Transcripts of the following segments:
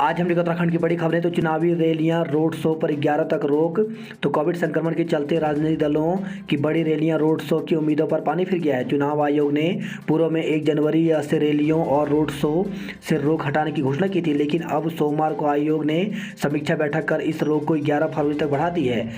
आज हमने उत्तराखंड की बड़ी खबरें। तो चुनावी रैलियां, रोड शो पर 11 तक रोक। तो कोविड संक्रमण के चलते राजनीतिक दलों की बड़ी रैलियां, रोड शो की उम्मीदों पर पानी फिर गया है। चुनाव आयोग ने पूर्व में 1 जनवरी से रैलियों और रोड शो से रोक हटाने की घोषणा की थी, लेकिन अब सोमवार को आयोग ने समीक्षा बैठक कर इस रोक को 11 फरवरी तक बढ़ा दी है।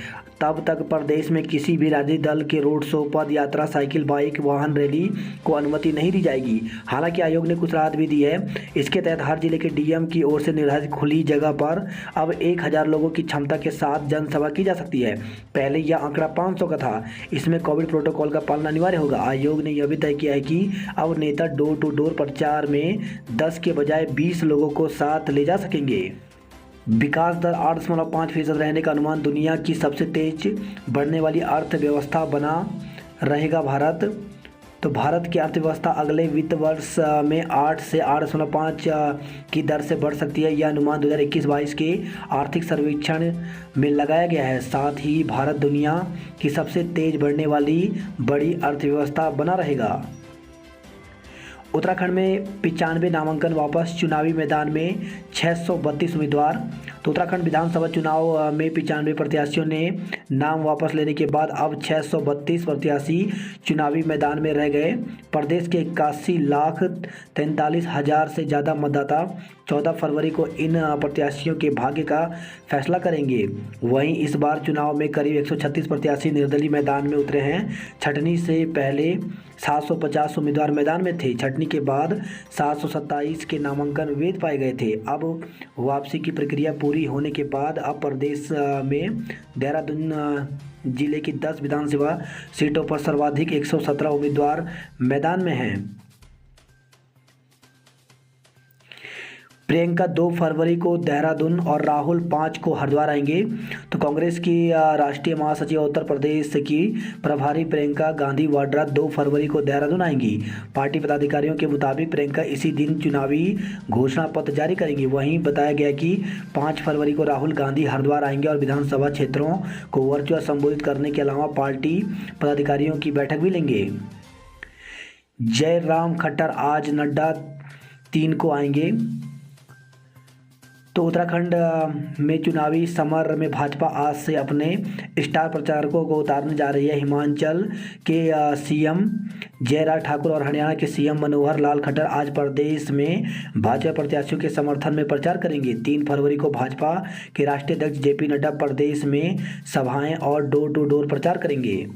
तब तक प्रदेश में किसी भी राजनीतिक दल के रोड शो, पद यात्रा, साइकिल, बाइक, वाहन रैली को अनुमति नहीं दी जाएगी। हालांकि आयोग ने कुछ राहत भी दी है। इसके तहत हर जिले के डीएम की ओर से निर्धारित खुली जगह पर अब 1000 लोगों की क्षमता के साथ जनसभा की जा सकती है। पहले यह आंकड़ा 500 का था। इसमें कोविड प्रोटोकॉल का पालन अनिवार्य होगा। आयोग ने यह भी तय किया है कि अब नेता डोर टू डोर प्रचार में 10 के बजाय 20 लोगों को साथ ले जा सकेंगे। विकास दर 8.5% रहने का अनुमान। दुनिया की सबसे तेज बढ़ने वाली अर्थव्यवस्था बना रहेगा भारत। तो भारत की अर्थव्यवस्था अगले वित्त वर्ष में 8 से 8.5 की दर से बढ़ सकती है। यह अनुमान 2021-22 के आर्थिक सर्वेक्षण में लगाया गया है। साथ ही भारत दुनिया की सबसे तेज बढ़ने वाली बड़ी अर्थव्यवस्था बना रहेगा। उत्तराखंड में 95 नामांकन वापस। चुनावी मैदान में 632 उम्मीदवार। तो उत्तराखंड विधानसभा चुनाव में 95 प्रत्याशियों ने नाम वापस लेने के बाद अब 632 प्रत्याशी चुनावी मैदान में रह गए। प्रदेश के 81,43,000 से ज़्यादा मतदाता 14 फरवरी को इन प्रत्याशियों के भाग्य का फैसला करेंगे। वहीं इस बार चुनाव में करीब 136 प्रत्याशी निर्दलीय मैदान में उतरे हैं। छटनी से पहले 750 उम्मीदवार मैदान में थे। छटनी के बाद 727 के नामांकन वैध पाए गए थे। अब वापसी की प्रक्रिया पूरी होने के बाद अब प्रदेश में देहरादून जिले की 10 विधानसभा सीटों पर सर्वाधिक 117 उम्मीदवार मैदान में हैं। प्रियंका 2 फरवरी को देहरादून और राहुल 5 को हरिद्वार आएंगे। तो कांग्रेस की राष्ट्रीय महासचिव उत्तर प्रदेश की प्रभारी प्रियंका गांधी वाड्रा 2 फरवरी को देहरादून आएंगी। पार्टी पदाधिकारियों के मुताबिक प्रियंका इसी दिन चुनावी घोषणा पत्र जारी करेंगी। वहीं बताया गया कि 5 फरवरी को राहुल गांधी हरिद्वार आएंगे और विधानसभा क्षेत्रों को वर्चुअल संबोधित करने के अलावा पार्टी पदाधिकारियों की बैठक भी लेंगे। जयराम खट्टर आज नड्डा 3 को आएंगे। तो उत्तराखंड में चुनावी समर में भाजपा आज से अपने स्टार प्रचारकों को उतारने जा रही है। हिमाचल के सीएम जयराम ठाकुर और हरियाणा के सीएम मनोहर लाल खट्टर आज प्रदेश में भाजपा प्रत्याशियों के समर्थन में प्रचार करेंगे। 3 फरवरी को भाजपा के राष्ट्रीय अध्यक्ष जेपी नड्डा प्रदेश में सभाएं और डोर टू डोर प्रचार करेंगे।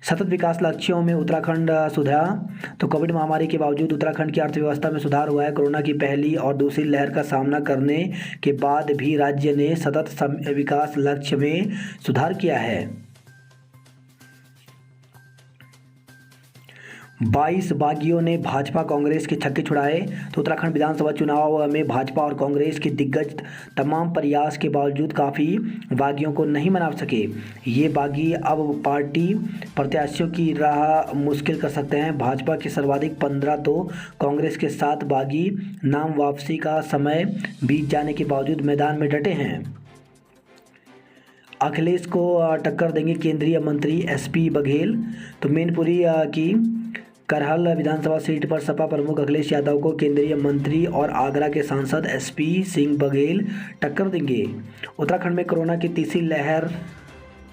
सतत विकास लक्ष्यों में उत्तराखंड सुधरा। तो कोविड महामारी के बावजूद उत्तराखंड की अर्थव्यवस्था में सुधार हुआ है। कोरोना की पहली और दूसरी लहर का सामना करने के बाद भी राज्य ने सतत विकास लक्ष्य में सुधार किया है। 22 बागियों ने भाजपा कांग्रेस के छक्के छुड़ाए। तो उत्तराखंड विधानसभा चुनाव में भाजपा और कांग्रेस के दिग्गज तमाम प्रयास के बावजूद काफ़ी बागियों को नहीं मना सके। ये बागी अब पार्टी प्रत्याशियों की राह मुश्किल कर सकते हैं। भाजपा के सर्वाधिक 15 तो कांग्रेस के 7 बागी नाम वापसी का समय बीत जाने के बावजूद मैदान में डटे हैं। अखिलेश को टक्कर देंगे केंद्रीय मंत्री एसपी बघेल। तो मैनपुरी की करहल विधानसभा सीट पर सपा प्रमुख अखिलेश यादव को केंद्रीय मंत्री और आगरा के सांसद एसपी सिंह बघेल टक्कर देंगे। उत्तराखंड में कोरोना की तीसरी लहर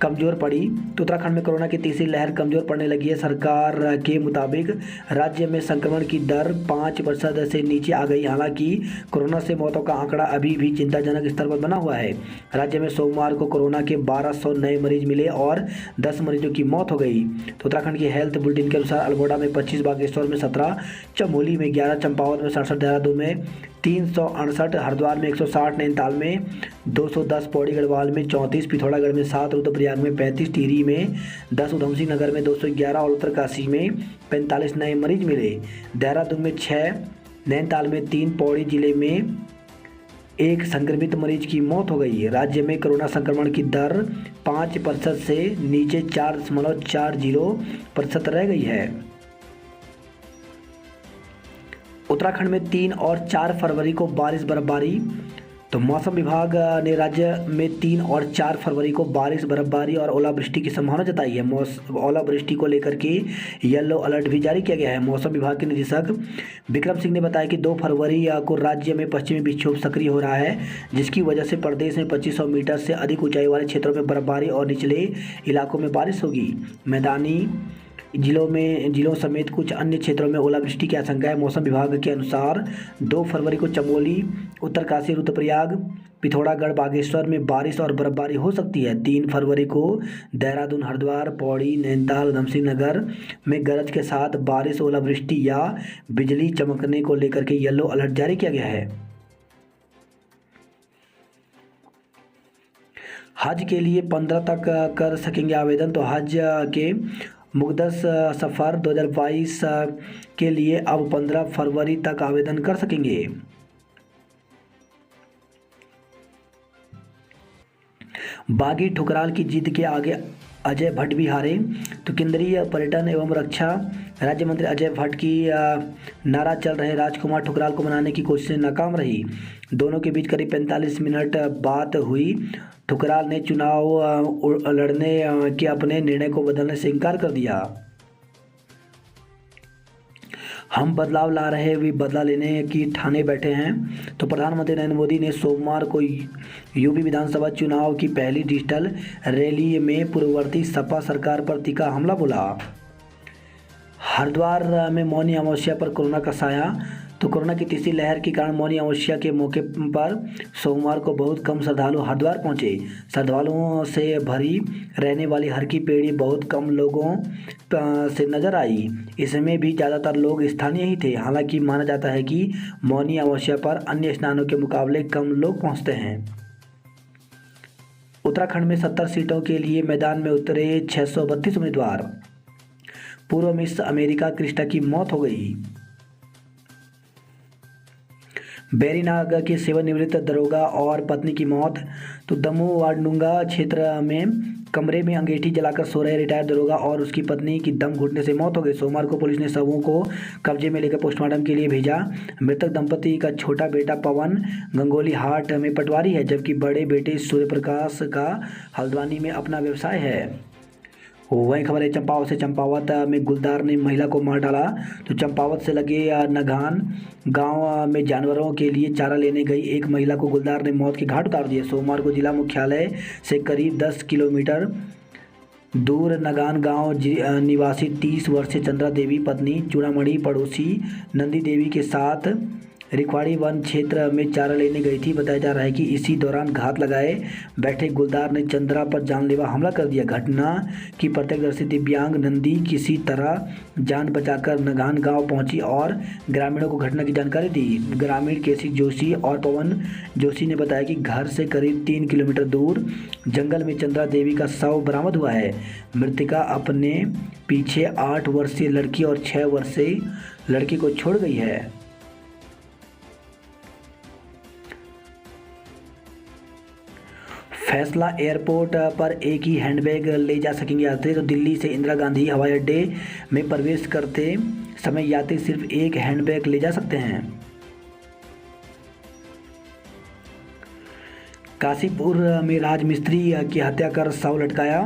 कमज़ोर पड़ी। तो उत्तराखंड में कोरोना की तीसरी लहर कमज़ोर पड़ने लगी है। सरकार के मुताबिक राज्य में संक्रमण की दर 5% से नीचे आ गई। हालांकि कोरोना से मौतों का आंकड़ा अभी भी चिंताजनक स्तर पर बना हुआ है। राज्य में सोमवार को कोरोना के 1200 नए मरीज मिले और 10 मरीजों की मौत हो गई। तो उत्तराखंड की हेल्थ बुलेटिन के अनुसार अल्मोड़ा में 25, बागेश्वर में 17, चमोली में 11, चंपावत में 67, देहरादून में 368, हरिद्वार में 160, नैनीताल में 210, पौड़ी गढ़वाल में 34, पिथौरागढ़ में 7, रुद्रप्रयाग में 35, टिहरी में 10, उधमसिंह नगर में 211 और उत्तरकाशी में 45 नए मरीज मिले। देहरादून में 6, नैनीताल में 3, पौड़ी जिले में 1 संक्रमित मरीज की मौत हो गई। राज्य में कोरोना संक्रमण की दर 5% से नीचे 4.40% रह गई है। उत्तराखंड में 3 और 4 फरवरी को बारिश बर्फबारी। तो मौसम विभाग ने राज्य में 3 और 4 फरवरी को बारिश, बर्फबारी और ओलावृष्टि की संभावना जताई है। ओलावृष्टि को लेकर के येलो अलर्ट भी जारी किया गया है। मौसम विभाग के निदेशक विक्रम सिंह ने बताया कि 2 फरवरी को राज्य में पश्चिमी विक्षोभ सक्रिय हो रहा है, जिसकी वजह से प्रदेश में 2500 मीटर से अधिक ऊंचाई वाले क्षेत्रों में बर्फबारी और निचले इलाकों में बारिश होगी। मैदानी जिलों समेत कुछ अन्य क्षेत्रों में ओलावृष्टि की आशंका है। मौसम विभाग के अनुसार 2 फरवरी को चमोली, उत्तरकाशी, रुद्रप्रयाग, पिथौरागढ़, बागेश्वर में बारिश और बर्फबारी हो सकती है। 3 फरवरी को देहरादून, हरिद्वार, पौड़ी, नैनीताल, उधमसिंह नगर में गरज के साथ बारिश, ओलावृष्टि या बिजली चमकने को लेकर के येलो अलर्ट जारी किया गया है। हज के लिए 15 तक कर सकेंगे आवेदन। तो हज के मुक़द्दस सफ़र 2022 के लिए अब 15 फरवरी तक आवेदन कर सकेंगे। बागी ठुकराल की जीत के आगे अजय भट्ट भी हारे। तो केंद्रीय पर्यटन एवं रक्षा राज्य मंत्री अजय भट्ट की नारा चल रहे राजकुमार ठुकराल को मनाने की कोशिशें नाकाम रही। दोनों के बीच करीब 45 मिनट बात हुई। ठुकराल ने चुनाव लड़ने के अपने निर्णय को बदलने से इनकार कर दिया। हम बदलाव ला रहे, वे बदला लेने की ठाने बैठे हैं। तो प्रधानमंत्री नरेंद्र मोदी ने सोमवार को यूपी विधानसभा चुनाव की पहली डिजिटल रैली में पूर्ववर्ती सपा सरकार पर तीखा हमला बोला। हरिद्वार में मौनी अमावस्या पर कोरोना का साया। तो कोरोना की तीसरी लहर के कारण मौनी अमावस्या के मौके पर सोमवार को बहुत कम श्रद्धालु हरिद्वार पहुंचे। श्रद्धालुओं से भरी रहने वाली हर की पेड़ी बहुत कम लोगों से नजर आई। इसमें भी ज़्यादातर लोग स्थानीय ही थे। हालांकि माना जाता है कि मौनी अमावस्या पर अन्य स्नानों के मुकाबले कम लोग पहुंचते हैं। उत्तराखंड में 70 सीटों के लिए मैदान में उतरे 632 उम्मीदवार। पूर्व मिस अमेरिका क्रिस्टा की मौत हो गई। बैरीनाग के सेवानिवृत्त दरोगा और पत्नी की मौत। तो दमोह वाडनूंगा क्षेत्र में कमरे में अंगीठी जलाकर सो रहे रिटायर्ड दरोगा और उसकी पत्नी की दम घुटने से मौत हो गई। सोमवार को पुलिस ने शवों को कब्जे में लेकर पोस्टमार्टम के लिए भेजा। मृतक दंपति का छोटा बेटा पवन गंगोली हाट में पटवारी है, जबकि बड़े बेटे सूर्य प्रकाश का हल्द्वानी में अपना व्यवसाय है। वही खबर है चंपावत से। चंपावत में गुलदार ने महिला को मार डाला। तो चंपावत से लगे नगान गांव में जानवरों के लिए चारा लेने गई एक महिला को गुलदार ने मौत के घाट उतार दिया। सोमवार को जिला मुख्यालय से करीब 10 किलोमीटर दूर नगान गांव निवासी 30 वर्षीय चंद्रा देवी पत्नी चूड़ामणि पड़ोसी नंदी देवी के साथ रिखवाड़ी वन क्षेत्र में चारा लेने गई थी। बताया जा रहा है कि इसी दौरान घात लगाए बैठे गुलदार ने चंद्रा पर जानलेवा हमला कर दिया। घटना की प्रत्यक्षदर्शी दिव्यांग नंदी किसी तरह जान बचाकर नगान गांव पहुंची और ग्रामीणों को घटना की जानकारी दी। ग्रामीण केसी जोशी और पवन जोशी ने बताया कि घर से करीब 3 किलोमीटर दूर जंगल में चंद्रा देवी का शव बरामद हुआ है। मृतका अपने पीछे 8 वर्षीय लड़की और 6 वर्षीय लड़की को छोड़ गई है। फैसला एयरपोर्ट पर एक ही हैंडबैग ले जा सकेंगे यात्री। तो दिल्ली से इंदिरा गांधी हवाई अड्डे में प्रवेश करते समय यात्री सिर्फ एक हैंडबैग ले जा सकते हैं। काशीपुर में राजमिस्त्री की हत्या कर शव लटकाया।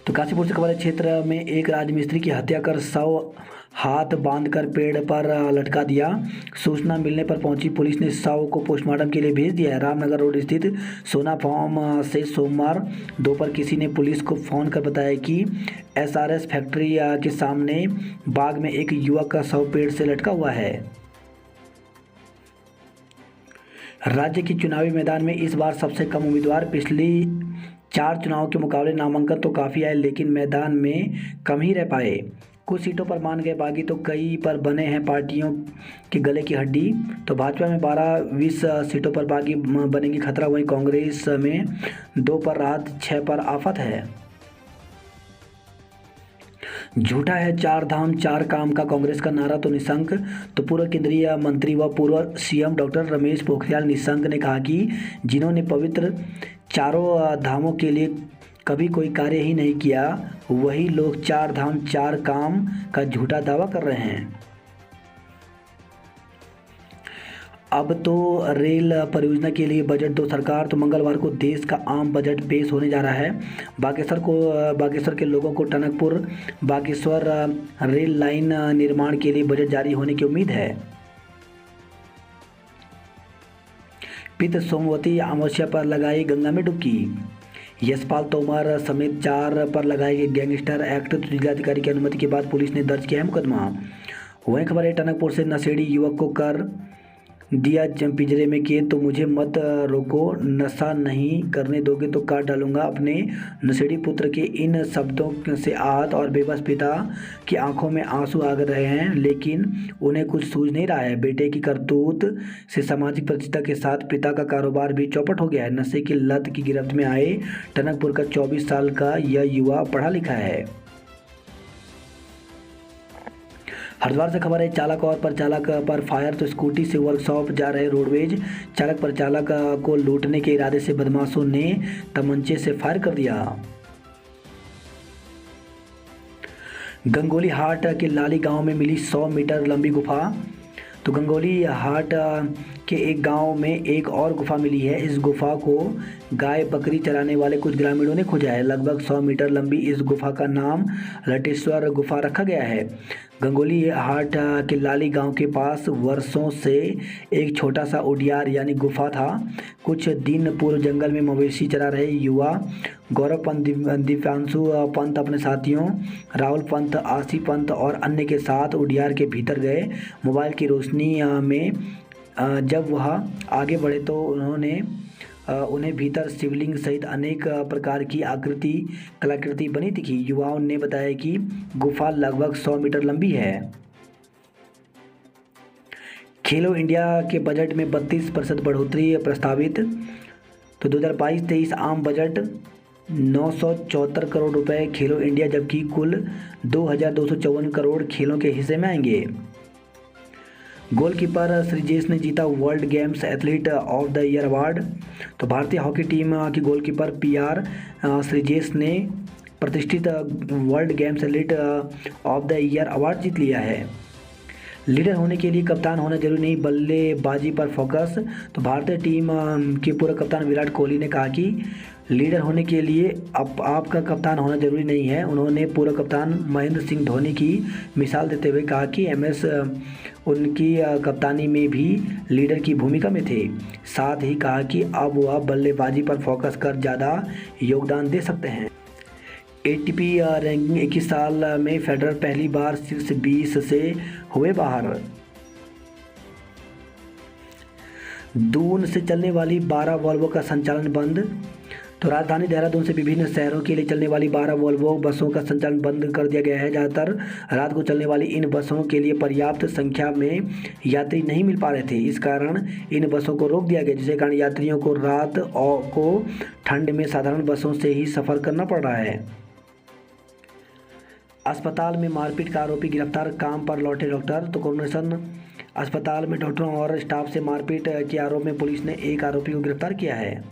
तो काशीपुर से खबर है क्षेत्र में एक राजमिस्त्री की हत्या कर शव हाथ बांधकर पेड़ पर लटका दिया। सूचना मिलने पर पहुंची पुलिस ने शव को पोस्टमार्टम के लिए भेज दिया है। रामनगर रोड स्थित सोना फार्म से सोमवार दोपहर किसी ने पुलिस को फ़ोन कर बताया कि एसआरएस फैक्ट्री के सामने बाग में एक युवक का शव पेड़ से लटका हुआ है। राज्य के चुनावी मैदान में इस बार सबसे कम उम्मीदवार। पिछली 4 चुनाव के मुकाबले नामांकन तो काफ़ी आए, लेकिन मैदान में कम ही रह पाए। कुछ सीटों पर मान गए बागी, तो कई पर बने हैं पार्टियों के गले की हड्डी। तो भाजपा में 12-20 सीटों पर बागी बनेगी खतरा। वहीं कांग्रेस में 2 पर राहत, 6 पर आफत है। झूठा है 4 धाम 4 काम का कांग्रेस का नारा। तो निशंक, तो पूर्व केंद्रीय मंत्री व पूर्व सीएम डॉक्टर रमेश पोखरियाल निशंक ने कहा कि जिन्होंने पवित्र चारों धामों के लिए कभी कोई कार्य ही नहीं किया, वही लोग 4 धाम 4 काम का झूठा दावा कर रहे हैं। अब तो रेल परियोजना के लिए बजट दो सरकार। तो मंगलवार को देश का आम बजट पेश होने जा रहा है। बागेश्वर के लोगों को टनकपुर बागेश्वर रेल लाइन निर्माण के लिए बजट जारी होने की उम्मीद है। पित सोमवती अमावस्या पर लगाई गंगा में डुबकी। यशपाल तोमर समेत 4 पर लगाए गए गैंगस्टर एक्ट। तो जिलाधिकारी की अनुमति के बाद पुलिस ने दर्ज किया है मुकदमा। वहीं खबर है टनकपुर से नशेड़ी युवक को कर दिया पिंजरे में कैद। तो मुझे मत रोको, नशा नहीं करने दोगे तो काट डालूंगा। अपने नशेड़ी पुत्र के इन शब्दों से आहत और बेबस पिता की आंखों में आंसू आ रहे हैं, लेकिन उन्हें कुछ सूझ नहीं रहा है। बेटे की करतूत से सामाजिक प्रतिष्ठा के साथ पिता का कारोबार भी चौपट हो गया है। नशे की लत की गिरफ्त में आए टनकपुर का 24 साल का यह युवा पढ़ा लिखा है। हरिद्वार से खबर है चालक और परिचालक पर फायर। तो स्कूटी से वर्कशॉप जा रहे रोडवेज चालक परिचालक को लूटने के इरादे से बदमाशों ने तमंचे से फायर कर दिया। गंगोली हाट के लाली गांव में मिली 100 मीटर लंबी गुफा। तो गंगोली हाट के एक गांव में एक और गुफा मिली है। इस गुफा को गाय बकरी चराने वाले कुछ ग्रामीणों ने खोजा है। लगभग 100 मीटर लंबी इस गुफा का नाम लटेश्वर गुफा रखा गया है। गंगोली हाट के लाली गांव के पास वर्षों से एक छोटा सा उडियार यानी गुफा था। कुछ दिन पूर्व जंगल में मवेशी चरा रहे युवा गौरव पंत, दिव्यांशु पंत अपने साथियों राहुल पंत, आशी पंत और अन्य के साथ उडियार के भीतर गए। मोबाइल की रोशनी में जब वह आगे बढ़े तो उन्हें भीतर शिवलिंग सहित अनेक प्रकार की कलाकृति बनी दिखी। युवाओं ने बताया कि गुफा लगभग 100 मीटर लंबी है। खेलो इंडिया के बजट में 32% बढ़ोतरी प्रस्तावित। तो 2022-23 आम बजट 974 करोड़ रुपए खेलो इंडिया, जबकि कुल 2254 करोड़ खेलों के हिस्से में आएंगे। गोलकीपर श्रीजेश ने जीता world games athlete of the year award. तो भारतीय हॉकी टीम की गोलकीपर PR श्रीजेश ने प्रतिष्ठित world games athlete of the year award जीत लिया है। लीडर होने के लिए कप्तान होना जरूरी नहीं, बल्लेबाजी पर फोकस। तो भारतीय टीम के पूर्व कप्तान विराट कोहली ने कहा कि लीडर होने के लिए आपका कप्तान होना जरूरी नहीं है। उन्होंने पूर्व कप्तान महेंद्र सिंह धोनी की मिसाल देते हुए कहा कि MS उनकी कप्तानी में भी लीडर की भूमिका में थे। साथ ही कहा कि अब वह बल्लेबाजी पर फोकस कर ज़्यादा योगदान दे सकते हैं। ATP रैंकिंग 21 साल में फेडरर पहली बार शीर्ष 20 से हुए बाहर। दून से चलने वाली 12 वॉल्वो का संचालन बंद। तो राजधानी देहरादून से विभिन्न शहरों के लिए चलने वाली 12 वॉल्वो बसों का संचालन बंद कर दिया गया है। ज़्यादातर रात को चलने वाली इन बसों के लिए पर्याप्त संख्या में यात्री नहीं मिल पा रहे थे। इस कारण इन बसों को रोक दिया गया, जिसके कारण यात्रियों को रात को ठंड में साधारण बसों से ही सफ़र करना पड़ रहा है। अस्पताल में मारपीट का आरोपी गिरफ्तार, काम पर लौटे डॉक्टर। तो कोरोनेशन अस्पताल में डॉक्टरों और स्टाफ से मारपीट के आरोप में पुलिस ने एक आरोपी को गिरफ्तार किया है।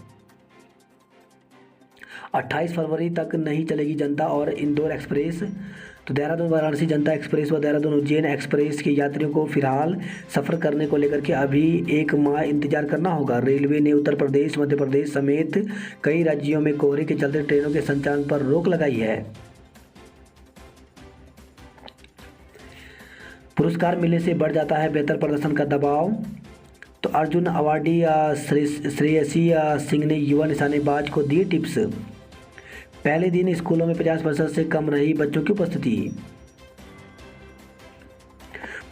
28 फरवरी तक नहीं चलेगी जनता और इंदौर एक्सप्रेस। तो देहरादून वाराणसी जनता एक्सप्रेस व देहरादून उज्जैन एक्सप्रेस के यात्रियों को फिलहाल सफ़र करने को लेकर के अभी 1 माह इंतजार करना होगा। रेलवे ने उत्तर प्रदेश, मध्य प्रदेश समेत कई राज्यों में कोहरे के चलते ट्रेनों के संचालन पर रोक लगाई है। पुरस्कार मिलने से बढ़ जाता है बेहतर प्रदर्शन का दबाव। तो अर्जुन अवार्डी श्रेयसी सिंह ने युवा निशानेबाज को दिए टिप्स। पहले दिन स्कूलों में 50% से कम रही बच्चों की उपस्थिति।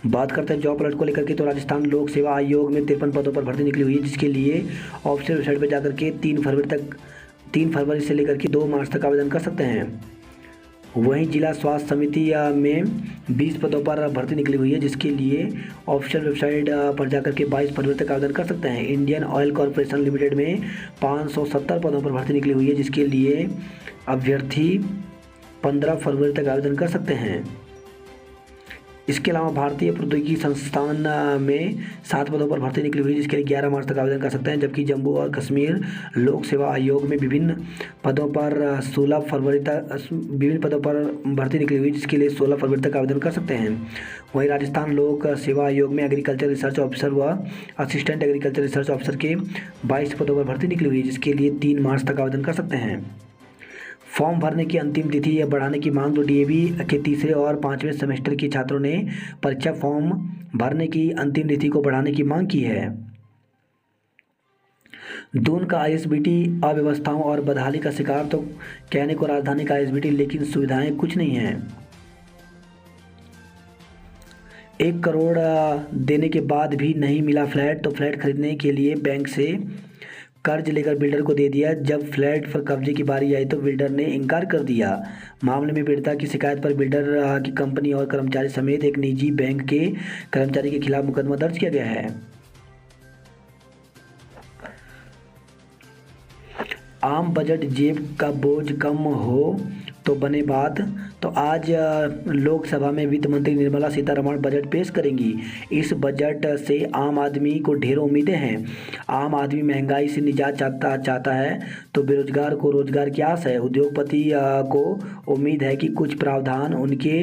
बात करते हैं जॉब अलर्ट को लेकर के। तो राजस्थान लोक सेवा आयोग में 53 पदों पर भर्ती निकली हुई है, जिसके लिए ऑफिशियल वेबसाइट पर जाकर के 3 फरवरी से लेकर के 2 मार्च तक आवेदन कर सकते हैं। वहीं जिला स्वास्थ्य समिति में 20 पदों पर भर्ती निकली हुई है, जिसके लिए ऑफिशियल वेबसाइट पर जाकर के 22 फरवरी तक आवेदन कर सकते हैं। इंडियन ऑयल कॉरपोरेशन लिमिटेड में 570 पदों पर भर्ती निकली हुई है, जिसके लिए अभ्यर्थी 15 फरवरी तक आवेदन कर सकते हैं। इसके अलावा भारतीय प्रौद्योगिकी संस्थान में 7 पदों पर भर्ती निकली हुई, जिसके लिए 11 मार्च तक आवेदन कर सकते हैं। जबकि जम्मू और कश्मीर लोक सेवा आयोग में विभिन्न पदों पर 16 फरवरी तक भर्ती निकली हुई, जिसके लिए 16 फरवरी तक आवेदन कर सकते हैं। वहीं राजस्थान लोक सेवा आयोग में एग्रीकल्चर रिसर्च ऑफिसर व असिस्टेंट एग्रीकल्चर रिसर्च ऑफिसर के 22 पदों पर भर्ती निकली हुई, जिसके लिए 3 मार्च तक आवेदन कर सकते हैं। फॉर्म भरने की अंतिम तिथि या बढ़ाने की मांग। तो डीएवी के तीसरे और 5वें सेमेस्टर के छात्रों ने परीक्षा फॉर्म भरने की अंतिम तिथि को बढ़ाने की मांग की है। दून का आईएसबीटी अव्यवस्थाओं और बदहाली का शिकार। तो कहने को राजधानी का आईएसबीटी, लेकिन सुविधाएं कुछ नहीं हैं। 1 करोड़ देने के बाद भी नहीं मिला फ्लैट। तो फ्लैट खरीदने के लिए बैंक से कर्ज लेकर बिल्डर को दे दिया। जब फ्लैट पर कब्जे की बारी आई तो बिल्डर ने इनकार कर दिया। मामले में पीड़िता की शिकायत पर बिल्डर की कंपनी और कर्मचारी समेत एक निजी बैंक के कर्मचारी के खिलाफ मुकदमा दर्ज किया गया है। आम बजट जेब का बोझ कम हो तो बने बात। तो आज लोकसभा में वित्त मंत्री निर्मला सीतारमण बजट पेश करेंगी। इस बजट से आम आदमी को ढेरों उम्मीदें हैं। आम आदमी महंगाई से निजात चाहता है, तो बेरोजगार को रोजगार की आस है। उद्योगपति को उम्मीद है कि कुछ प्रावधान उनके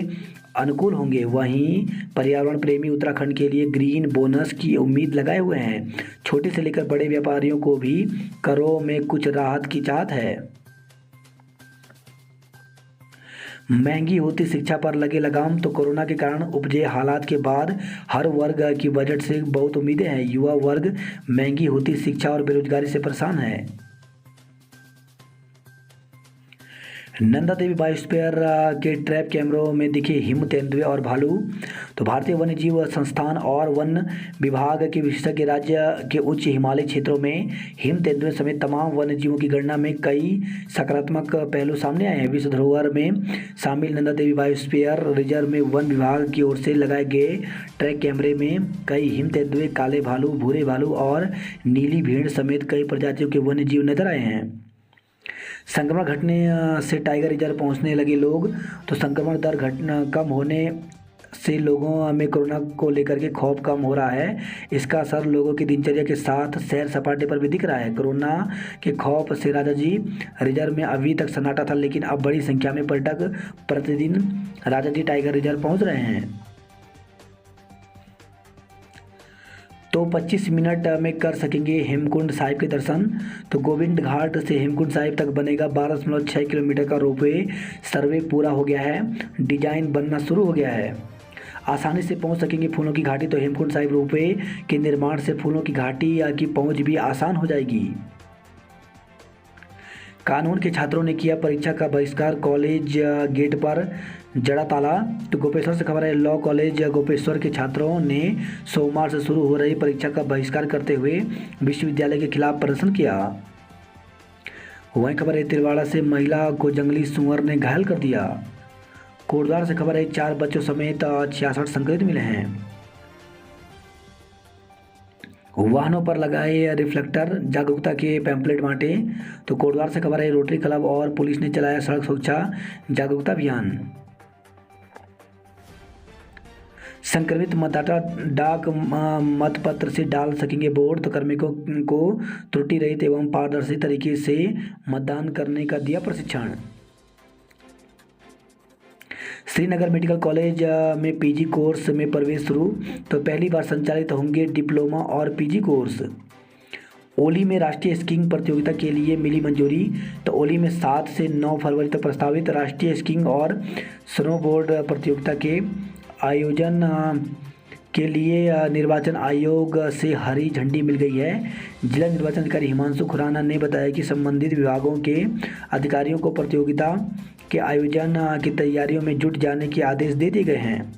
अनुकूल होंगे। वहीं पर्यावरण प्रेमी उत्तराखंड के लिए ग्रीन बोनस की उम्मीद लगाए हुए हैं। छोटे से लेकर बड़े व्यापारियों को भी करों में कुछ राहत की चाहत है। महंगी होती शिक्षा पर लगे लगाम। तो कोरोना के कारण उपजे हालात के बाद हर वर्ग की बजट से बहुत उम्मीदें हैं। युवा वर्ग महंगी होती शिक्षा और बेरोजगारी से परेशान है। नंदा देवी बायोस्फीयर के ट्रैप कैमरों में दिखे हिम तेंदुए और भालू। तो भारतीय वन्य जीव संस्थान और वन विभाग के विशेषज्ञ राज्य के उच्च हिमालयी क्षेत्रों में हिम तेंदुए समेत तमाम वन्य जीवों की गणना में कई सकारात्मक पहलू सामने आए हैं। विश्व धरोहर में शामिल नंदा देवी बायोस्फीयर रिजर्व में वन विभाग की ओर से लगाए गए ट्रैक कैमरे में कई हिम तेंदुए, काले भालू, भूरे भालू और नीली भेड़ समेत कई प्रजातियों के वन्य जीव नजर आए हैं। संक्रमण घटने से टाइगर रिजर्व पहुंचने लगे लोग। तो संक्रमण दर कम होने से लोगों में कोरोना को लेकर के खौफ कम हो रहा है। इसका असर लोगों की दिनचर्या के साथ सैर सपाटे पर भी दिख रहा है। कोरोना के खौफ से राजाजी रिजर्व में अभी तक सन्नाटा था, लेकिन अब बड़ी संख्या में पर्यटक प्रतिदिन राजाजी टाइगर रिजर्व पहुंच रहे हैं। तो 25 मिनट में कर सकेंगे हेमकुंड साहिब के दर्शन। तो गोविंद घाट से हेमकुंड साहिब तक बनेगा 12.6 किलोमीटर का रोपवे। सर्वे पूरा हो गया है, डिजाइन बनना शुरू हो गया है। आसानी से पहुंच सकेंगे फूलों की घाटी। तो हेमकुंड साहिब रोपवे के निर्माण से फूलों की घाटी की पहुंच भी आसान हो जाएगी। कानून के छात्रों ने किया परीक्षा का बहिष्कार। कॉलेज गेट पर जड़ा ताला। तो गोपेश्वर से खबर है, लॉ कॉलेज गोपेश्वर के छात्रों ने सोमवार से शुरू हो रही परीक्षा का बहिष्कार करते हुए विश्वविद्यालय के खिलाफ प्रदर्शन किया। वहीं खबर है, तिलवाड़ा से महिला को जंगली सुअर ने घायल कर दिया। कोटद्वार से खबर है, 4 बच्चों समेत 66 संक्रमित मिले हैं। वाहनों पर लगाए रिफ्लेक्टर, जागरूकता के पैम्पलेट बांटे। तो कोटद्वार से खबर है, रोटरी क्लब और पुलिस ने चलाया सड़क सुरक्षा जागरूकता अभियान। संक्रमित मतदाता डाक मतपत्र से डाल सकेंगे वोट। तो कार्मिकों को त्रुटि रहित एवं पारदर्शी तरीके से मतदान करने का दिया प्रशिक्षण। श्रीनगर मेडिकल कॉलेज में पीजी कोर्स में प्रवेश शुरू। तो पहली बार संचालित होंगे डिप्लोमा और पीजी कोर्स। ओली में राष्ट्रीय स्कीइंग प्रतियोगिता के लिए मिली मंजूरी। तो ओली में 7 से 9 फरवरी तक प्रस्तावित राष्ट्रीय स्कीइंग और स्नोबोर्ड प्रतियोगिता के आयोजन के लिए निर्वाचन आयोग से हरी झंडी मिल गई है। जिला निर्वाचन अधिकारी हिमांशु खुराना ने बताया कि संबंधित विभागों के अधिकारियों को प्रतियोगिता के आयोजन की तैयारियों में जुट जाने के आदेश दे दिए गए हैं।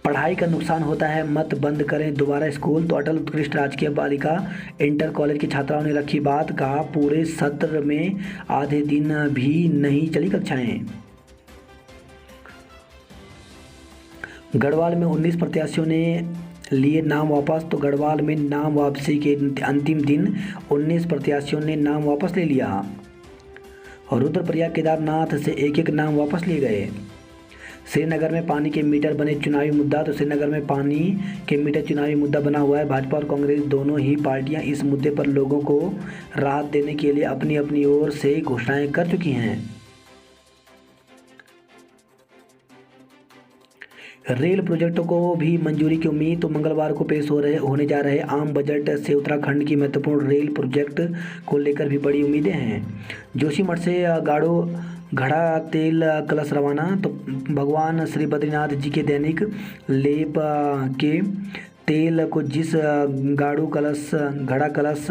पढ़ाई का नुकसान होता है, मत बंद करें दोबारा स्कूल। तो अटल उत्कृष्ट राजकीय बालिका इंटर कॉलेज की छात्राओं ने रखी बात। कहा, पूरे सत्र में आधे दिन भी नहीं चली कक्षाएं। गढ़वाल में 19 प्रत्याशियों ने लिए नाम वापस। तो गढ़वाल में नाम वापसी के अंतिम दिन 19 प्रत्याशियों ने नाम वापस ले लिया। और रुद्रप्रयाग केदारनाथ से एक नाम वापस लिए गए। श्रीनगर में पानी के मीटर बने चुनावी मुद्दा। तो श्रीनगर में पानी के मीटर चुनावी मुद्दा बना हुआ है। भाजपा और कांग्रेस दोनों ही पार्टियां इस मुद्दे पर लोगों को राहत देने के लिए अपनी अपनी ओर से घोषणाएं कर चुकी हैं। रेल प्रोजेक्टों को भी मंजूरी की उम्मीद। तो मंगलवार को पेश होने जा रहे आम बजट से उत्तराखंड की महत्वपूर्ण रेल प्रोजेक्ट को लेकर भी बड़ी उम्मीदें हैं। जोशीमठ से गाड़ो घड़ा तेल कलश रवाना। तो भगवान श्री बद्रीनाथ जी के दैनिक लेप के तेल को जिस घड़ा कलश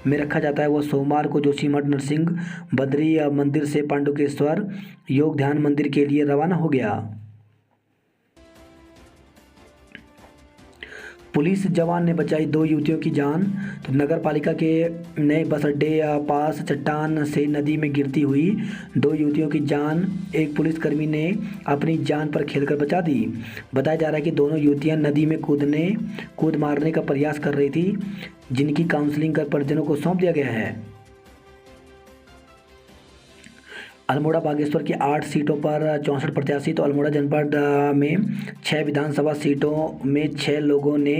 में रखा जाता है, वह सोमवार को जोशीमठ नरसिंह बद्री मंदिर से पांडुकेश्वर योग ध्यान मंदिर के लिए रवाना हो गया। पुलिस जवान ने बचाई 2 युवतियों की जान। तो नगर पालिका के नए बस अड्डे पास चट्टान से नदी में गिरती हुई 2 युवतियों की जान एक पुलिसकर्मी ने अपनी जान पर खेलकर बचा दी। बताया जा रहा है कि दोनों युवतियां नदी में कूद मारने का प्रयास कर रही थी, जिनकी काउंसलिंग कर परिजनों को सौंप दिया गया है। अल्मोड़ा बागेश्वर की 8 सीटों पर 64 प्रत्याशी। तो अल्मोड़ा जनपद में 6 विधानसभा सीटों में 6 लोगों ने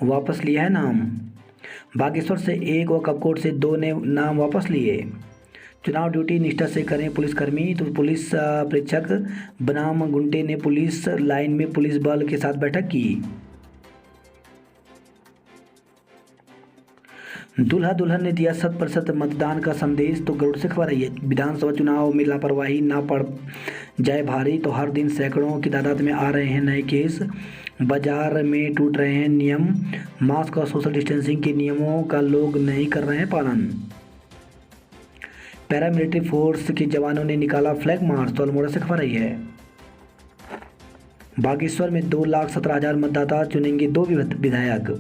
वापस लिया है नाम। बागेश्वर से 1 व कपकोट से 2 ने नाम वापस लिए। चुनाव ड्यूटी निष्ठा से करें पुलिसकर्मी। तो पुलिस प्रेक्षक बनाम गुंटे ने पुलिस लाइन में पुलिस बल के साथ बैठक की। दूल्हा दुल्हन ने दिया 100% मतदान का संदेश। तो गरुड़ से खबर है, विधानसभा चुनाव में लापरवाही ना पड़ जाए भारी। तो हर दिन सैकड़ों की तादाद में आ रहे हैं नए केस। बाजार में टूट रहे हैं नियम। मास्क और सोशल डिस्टेंसिंग के नियमों का लोग नहीं कर रहे हैं पालन। पैरामिलिट्री फोर्स के जवानों ने निकाला फ्लैग मार्च। तो अल्मोड़ा से खबर आई है। बागेश्वर में 2,17,000 मतदाता चुनेंगे 2 विधायक।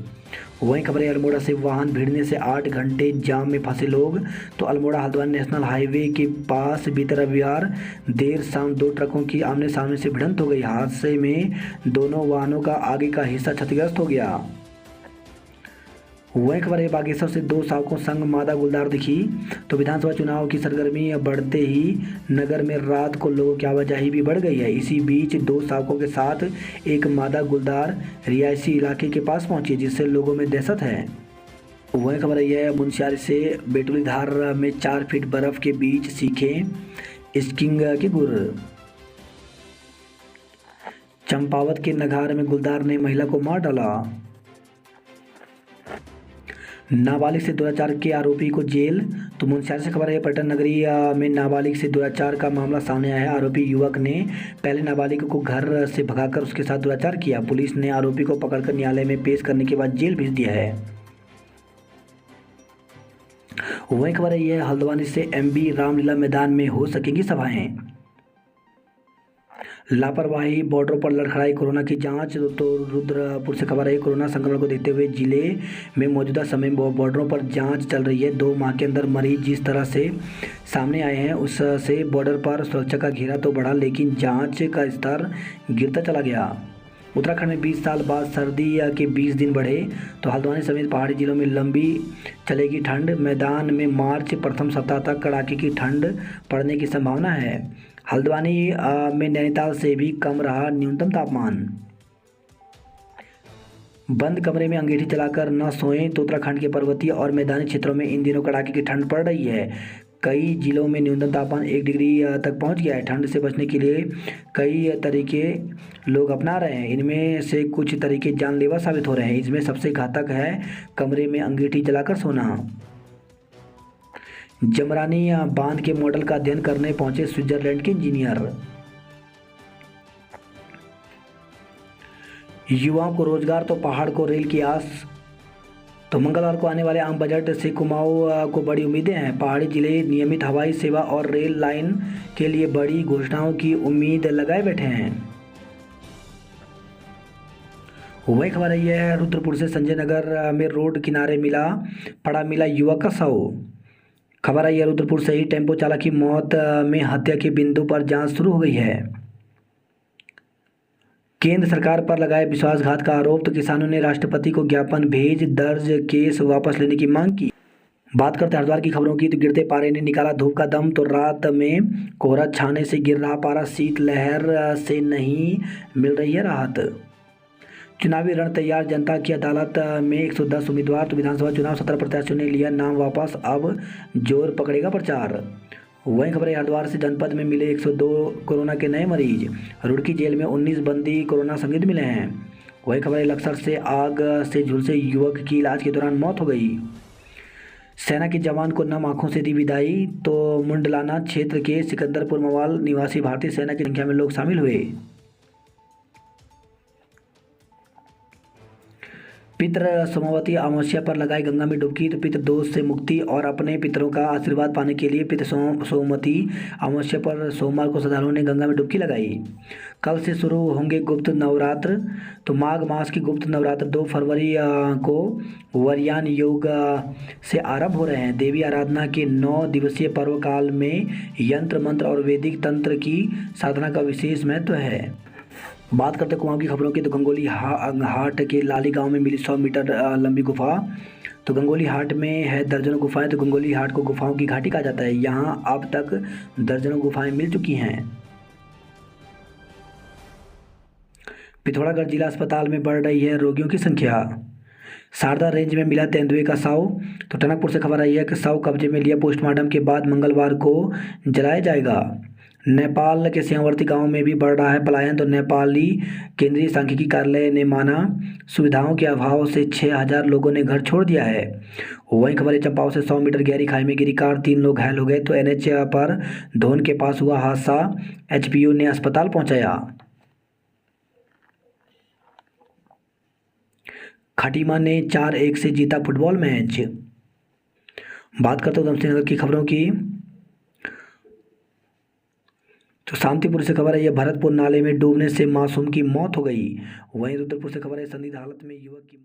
वहीं खबर है अल्मोड़ा से वाहन भिड़ने से 8 घंटे जाम में फंसे लोग। तो अल्मोड़ा हल्द्वानी नेशनल हाईवे के पास बीते रविवार देर शाम 2 ट्रकों की आमने सामने से भिड़ंत हो गई। हादसे में दोनों वाहनों का आगे का हिस्सा क्षतिग्रस्त हो गया। वहीं खबर है बागेश्वर से 2 शावकों संग मादा गुलदार दिखी। तो विधानसभा चुनाव की सरगर्मी बढ़ते ही नगर में रात को लोगों की आवाजाही भी बढ़ गई है। इसी बीच 2 शावकों के साथ एक मादा गुलदार रिहायशी इलाके के पास पहुंची, जिससे लोगों में दहशत है। वहीं खबर है मुनस्यारी से बेटुली धार में 4 फीट बर्फ के बीच सीखे स्कीइंग के गुर। चंपावत के नगार में गुलदार ने महिला को मार डाला। नाबालिग से दुराचार के आरोपी को जेल। तो मुनस्यारी से खबर है पटन नगरी में नाबालिग से दुराचार का मामला सामने आया है। आरोपी युवक ने पहले नाबालिग को घर से भगाकर उसके साथ दुराचार किया। पुलिस ने आरोपी को पकड़कर न्यायालय में पेश करने के बाद जेल भेज दिया है। वही खबर है यह हल्द्वानी से एमबी रामलीला मैदान में हो सकेंगी सभाएं। लापरवाही बॉर्डरों पर लड़खड़ाई कोरोना की जांच। तो रुद्रपुर से खबर है कोरोना संक्रमण को देखते हुए जिले में मौजूदा समय बॉर्डरों पर जांच चल रही है। 2 माह के अंदर मरीज जिस तरह से सामने आए हैं उससे बॉर्डर पर सुरक्षा का घेरा तो बढ़ा, लेकिन जांच का स्तर गिरता चला गया। उत्तराखंड में 20 साल बाद सर्दी के 20 दिन बढ़े। तो हल्द्वानी समेत पहाड़ी जिलों में लंबी चलेगी ठंड। मैदान में मार्च प्रथम सप्ताह तक कड़ाके की ठंड पड़ने की संभावना है। हल्द्वानी में नैनीताल से भी कम रहा न्यूनतम तापमान। बंद कमरे में अंगीठी चलाकर न सोएं। तो उत्तराखंड के पर्वतीय और मैदानी क्षेत्रों में इन दिनों कड़ाके की ठंड पड़ रही है। कई जिलों में न्यूनतम तापमान 1 डिग्री तक पहुंच गया है। ठंड से बचने के लिए कई तरीके लोग अपना रहे हैं। इनमें से कुछ तरीके जानलेवा साबित हो रहे हैं। इसमें सबसे घातक है कमरे में अंगीठी जलाकर सोना। जमरानी बांध के मॉडल का अध्ययन करने पहुंचे स्विट्जरलैंड के इंजीनियर। युवाओं को रोजगार तो पहाड़ को रेल की आस। तो मंगलवार को आने वाले आम बजट से कुमाऊं को बड़ी उम्मीदें हैं। पहाड़ी जिले नियमित हवाई सेवा और रेल लाइन के लिए बड़ी घोषणाओं की उम्मीद लगाए बैठे हैं। वही खबर है यह रुद्रपुर से संजय नगर में रोड किनारे मिला युवक का शव। खबर आई है रुद्रपुर से ही टेम्पो चालक की मौत में हत्या के बिंदु पर जांच शुरू हो गई है। केंद्र सरकार पर लगाए विश्वासघात का आरोप। तो किसानों ने राष्ट्रपति को ज्ञापन भेज दर्ज केस वापस लेने की मांग की। बात करते हैं हरिद्वार की खबरों की, तो गिरते पारे ने निकाला धूप का दम। तो रात में कोहरा छाने से गिर रहा पारा, शीतलहर से नहीं मिल रही है राहत। चुनावी रण तैयार, जनता की अदालत में 110 उम्मीदवार। तो विधानसभा चुनाव 17 प्रत्याशियों ने लिया नाम वापस, अब जोर पकड़ेगा प्रचार। वहीं खबर है हरिद्वार से, जनपद में मिले 102 कोरोना के नए मरीज। रुड़की जेल में 19 बंदी कोरोना संदिग्ध मिले हैं। वहीं खबर है लक्सर से आग से झुलसे युवक की इलाज के दौरान मौत हो गई। सेना के जवान को नम आंखों से दी विदाई। तो मुंडलाना क्षेत्र के सिकंदरपुर मवाल निवासी भारतीय सेना की संख्या में लोग शामिल हुए। पितृ सोमवती अमावस्या पर लगाई गंगा में डुबकी। तो पितृ दोष से मुक्ति और अपने पितरों का आशीर्वाद पाने के लिए पितृ सोमवती अमावस्या पर सोमवार को श्रद्धालुओं ने गंगा में डुबकी लगाई। कल से शुरू होंगे गुप्त नवरात्र। तो माघ मास की गुप्त नवरात्र 2 फरवरी को वरयान योग से आरंभ हो रहे हैं। देवी आराधना के 9 दिवसीय पर्व काल में यंत्र मंत्र और वैदिक तंत्र की साधना का विशेष महत्व है। बात करते हैं कुआं की खबरों की, तो गंगोली हाट के लाली गांव में मिली 100 मीटर लंबी गुफा। तो गंगोली हाट में है दर्जनों गुफाएं। तो गंगोली हाट को गुफाओं की घाटी कहा जाता है। यहां अब तक दर्जनों गुफाएं मिल चुकी हैं। पिथौरागढ़ जिला अस्पताल में बढ़ रही है रोगियों की संख्या। शारदा रेंज में मिला तेंदुए का शव। तो टनकपुर से खबर आई है कि शव कब्जे में लिया, पोस्टमार्टम के बाद मंगलवार को जलाया जाएगा। नेपाल के सीमावर्ती गांव में भी बढ़ रहा है पलायन। तो नेपाली केंद्रीय सांख्यिकी कार्यालय ने माना, सुविधाओं के अभाव से 6000 लोगों ने घर छोड़ दिया है। वहीं खबर है चंपाव से 100 मीटर गहरी खाई में गिरी कार, 3 लोग घायल हो गए। तो NH पर धोन के पास हुआ हादसा, HPU ने अस्पताल पहुंचाया। खटीमा ने 4-1 से जीता फुटबॉल मैच। बात करते हैं उधमसिंह नगर की खबरों की, तो शांतिपुर से खबर है यह भरतपुर नाले में डूबने से मासूम की मौत हो गई। वहीं रुद्रपुर से खबर है संदिग्ध हालत में युवक की